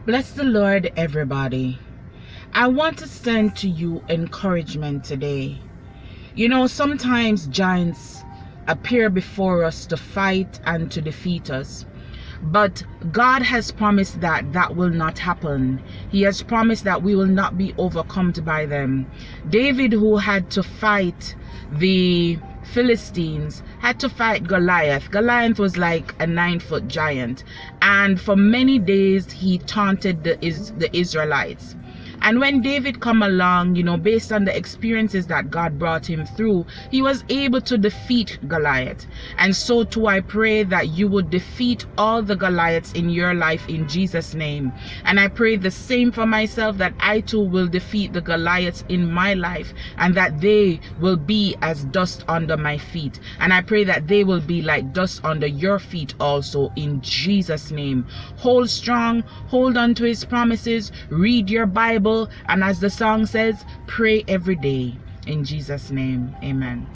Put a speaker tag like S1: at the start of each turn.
S1: Bless the Lord, everybody. I want to send to you encouragement today. You know, sometimes giants appear before us to fight and to defeat us. But God has promised that that will not happen. He has promised that we will not be overcome by them. David, who had to fight the Philistines, had to fight Goliath. Goliath was like a 9-foot giant, and for many days he taunted the Israelites. And when David come along, you know, based on the experiences that God brought him through, he was able to defeat Goliath. And so too, I pray that you would defeat all the Goliaths in your life in Jesus' name. And I pray the same for myself, that I too will defeat the Goliaths in my life, and that they will be as dust under my feet. And I pray that they will be like dust under your feet also in Jesus' name. Hold strong, hold on to his promises, read your Bible, and as the song says, pray every day. In Jesus' name, amen.